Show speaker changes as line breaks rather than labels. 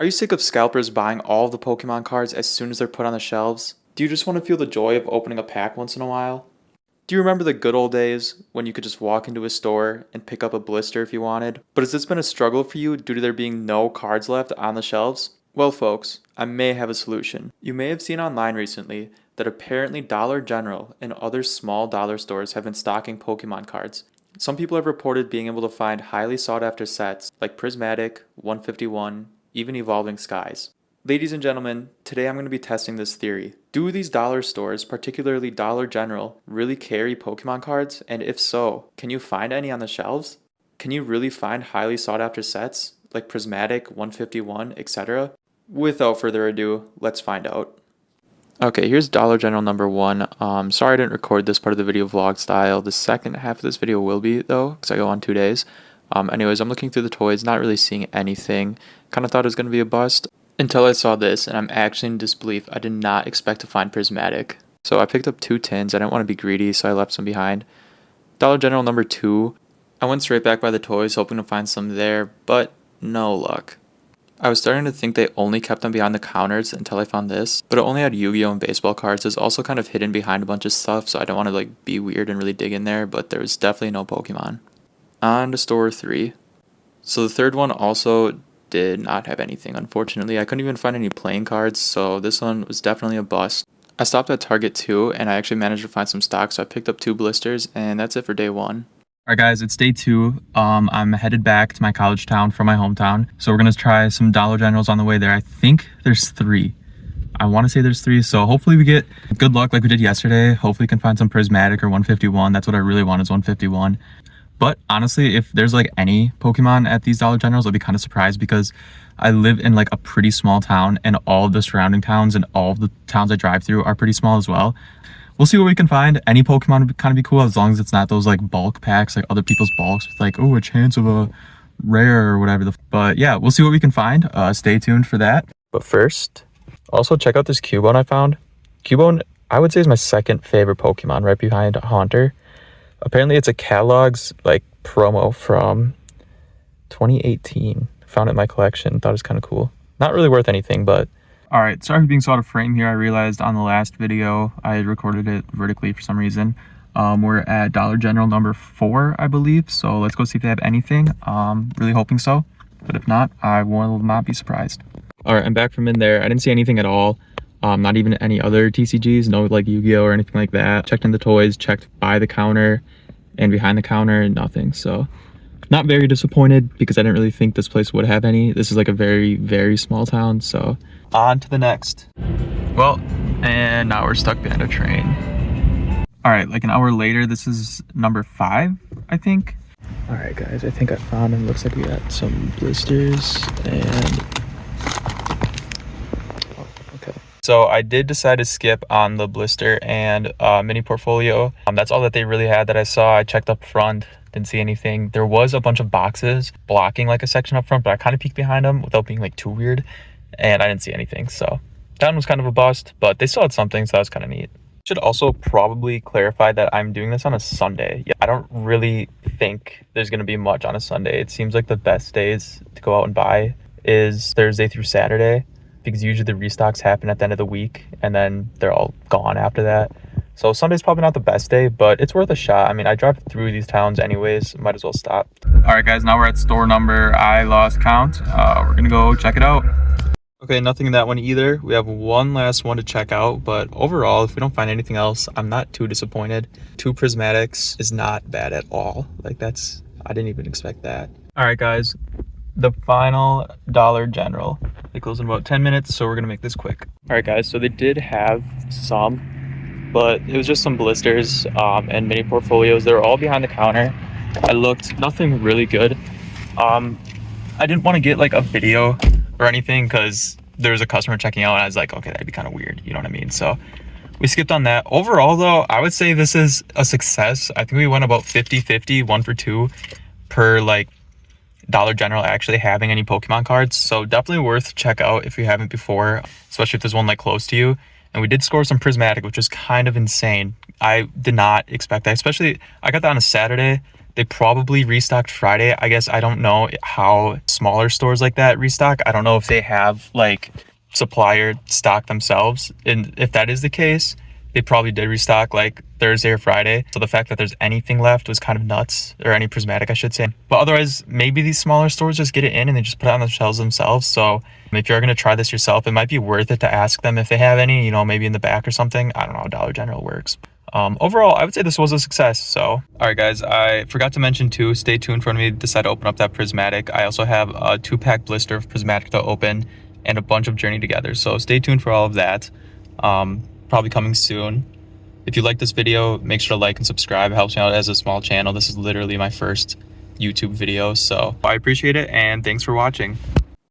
Are you sick of scalpers buying all of the Pokemon cards as soon as they're put on the shelves? Do you just want to feel the joy of opening a pack once in a while? Do you remember the good old days when you could just walk into a store and pick up a blister if you wanted? But has this been a struggle for you due to there being no cards left on the shelves? Well, folks, I may have a solution. You may have seen online recently that apparently Dollar General and other small dollar stores have been stocking Pokemon cards. Some people have reported being able to find highly sought after sets like Prismatic, 151, even Evolving Skies. Ladies and gentlemen, today I'm going to be testing this theory. Do these dollar stores, particularly Dollar General, really carry Pokemon cards? And if so, can you find any on the shelves? Can you really find highly sought after sets like Prismatic, 151, etc.? Without further ado, let's find out. Okay, here's Dollar General number 1. Sorry I didn't record this part of the video vlog style. The second half of this video will be though, because I go on 2 days. Anyways, I'm looking through the toys, not really seeing anything. Kind of thought it was going to be a bust until I saw this, and I'm actually in disbelief. I did not expect to find Prismatic. So I picked up 2 tins. I didn't want to be greedy, so I left some behind. Dollar General number 2. I went straight back by the toys, hoping to find some there, but no luck. I was starting to think they only kept them behind the counters until I found this, but it only had Yu-Gi-Oh! And baseball cards. It's also kind of hidden behind a bunch of stuff, so I don't want to be weird and really dig in there, but there was definitely no Pokemon. On to store 3. So the third one also did not have anything, unfortunately. I couldn't even find any playing cards, so this one was definitely a bust. I stopped at Target too, and I actually managed to find some stock, so I picked up 2 blisters, and that's it for day 1. Alright guys, it's day 2. I'm headed back to my college town from my hometown, so we're going to try some Dollar Generals on the way there. I think there's 3. I want to say there's 3, so hopefully we get good luck like we did yesterday. Hopefully we can find some Prismatic or 151. That's what I really want, is 151. But honestly, if there's any Pokemon at these Dollar Generals, I'll be kind of surprised because I live in a pretty small town, and all of the surrounding towns and all of the towns I drive through are pretty small as well. We'll see what we can find. Any Pokemon would kind of be cool as long as it's not those bulk packs like other people's bulks with oh, a chance of a rare or whatever. But yeah, we'll see what we can find. Stay tuned for that. But first, also check out this Cubone I found. Cubone, I would say, is my second favorite Pokemon, right behind Haunter. Apparently it's a catalog's promo from 2018. Found it in my collection. Thought it was kind of cool. Not really worth anything, but alright, sorry for being so out of frame here. I realized on the last video I had recorded it vertically for some reason. We're at Dollar General number 4, I believe. So let's go see if they have anything. Really hoping so. But if not, I will not be surprised. Alright, I'm back from in there. I didn't see anything at all. Not even any other TCGs, no Yu-Gi-Oh! Or anything like that. Checked in the toys, checked by the counter and behind the counter, and nothing. So not very disappointed because I didn't really think this place would have any. This is a very, very small town, so on to the next. Well, and now we're stuck behind a train. Alright, an hour later, this is number 5, I think. Alright guys, I think I found him. Looks like we got some blisters and so I did decide to skip on the blister and mini portfolio. That's all that they really had that I saw. I checked up front, didn't see anything. There was a bunch of boxes blocking a section up front, but I kind of peeked behind them without being too weird, and I didn't see anything. So that one was kind of a bust, but they still had something, so that was kind of neat. Should also probably clarify that I'm doing this on a Sunday. Yeah, I don't really think there's going to be much on a Sunday. It seems like the best days to go out and buy is Thursday through Saturday, because usually the restocks happen at the end of the week and then they're all gone after that. So Sunday's probably not the best day, but it's worth a shot. I mean, I drive through these towns anyways, might as well stop. All right guys, now we're at store number, I lost count. We're gonna go check it out. Okay, nothing in that one either. We have one last one to check out, but overall, if we don't find anything else, I'm not too disappointed. 2 Prismatics is not bad at all. I didn't even expect that. All right guys, the final Dollar General. They close in about 10 minutes, so we're gonna make this quick. All right guys, so they did have some, but it was just some blisters and mini portfolios. They were all behind the counter. I looked, nothing really good. I didn't want to get a video or anything because there was a customer checking out, and I was like, okay, that'd be kind of weird, you know what I mean? So we skipped on that. Overall though, I would say this is a success. I think we went about 50-50, 1 for 2 per Dollar General actually having any Pokemon cards. So definitely worth check out if you haven't before, especially if there's one close to you. And we did score some Prismatic, which was kind of insane. I did not expect that, especially I got that on a Saturday. They probably restocked Friday. I guess I don't know how smaller stores like that restock. I don't know if they have like supplier stock themselves. And if that is the case, they probably did restock like Thursday or Friday. So the fact that there's anything left was kind of nuts, or any prismatic, I should say. But otherwise, maybe these smaller stores just get it in and they just put it on the shelves themselves. So if you're going to try this yourself, it might be worth it to ask them if they have any, maybe in the back or something. I don't know how Dollar General works. Overall, I would say this was a success. So, all right, guys, I forgot to mention too, stay tuned for when we decide to open up that prismatic. I also have a 2-pack blister of prismatic to open and a bunch of Journey Together. So stay tuned for all of that. Probably coming soon. If you like this video, make sure to like and subscribe. It helps me out as a small channel. This is literally my first YouTube video. So I appreciate it, and thanks for watching.